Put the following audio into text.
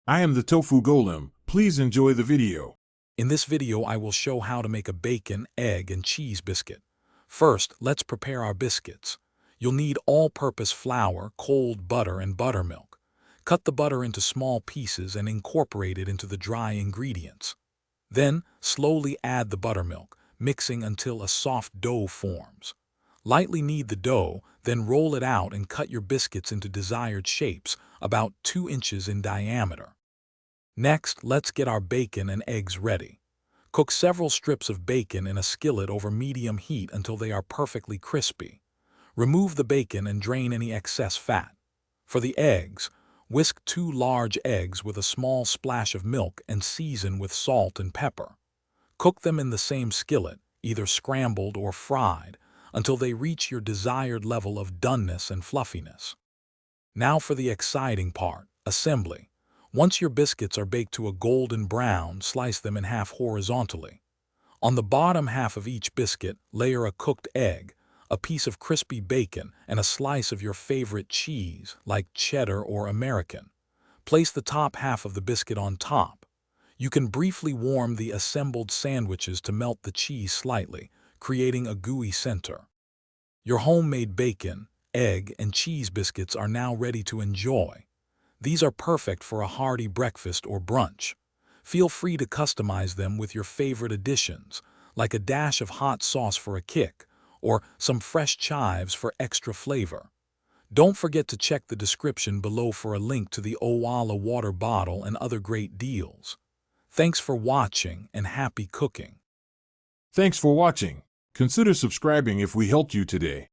I am the Tofu Golem. Please enjoy the video. In this video, I will show how to make a bacon, egg, and cheese biscuit. First, let's prepare our biscuits. You'll need all-purpose flour, cold butter, and buttermilk. Cut the butter into small pieces and incorporate it into the dry ingredients. Then, slowly add the buttermilk, mixing until a soft dough forms. Lightly knead the dough, then roll it out and cut your biscuits into desired shapes, about 2 inches in diameter. Next, let's get our bacon and eggs ready. Cook several strips of bacon in a skillet over medium heat until they are perfectly crispy. Remove the bacon and drain any excess fat. For the eggs, whisk 2 large eggs with a small splash of milk and season with salt and pepper. Cook them in the same skillet, either scrambled or fried, until they reach your desired level of doneness and fluffiness. Now for the exciting part, assembly. Once your biscuits are baked to a golden brown, slice them in half horizontally. On the bottom half of each biscuit, layer a cooked egg, a piece of crispy bacon, and a slice of your favorite cheese, like cheddar or American. Place the top half of the biscuit on top. You can briefly warm the assembled sandwiches to melt the cheese slightly, creating a gooey center. Your homemade bacon, egg, and cheese biscuits are now ready to enjoy. These are perfect for a hearty breakfast or brunch. Feel free to customize them with your favorite additions, like a dash of hot sauce for a kick, or some fresh chives for extra flavor. Don't forget to check the description below for a link to the Owala water bottle and other great deals. Thanks for watching and happy cooking. Thanks for watching. Consider subscribing if we helped you today.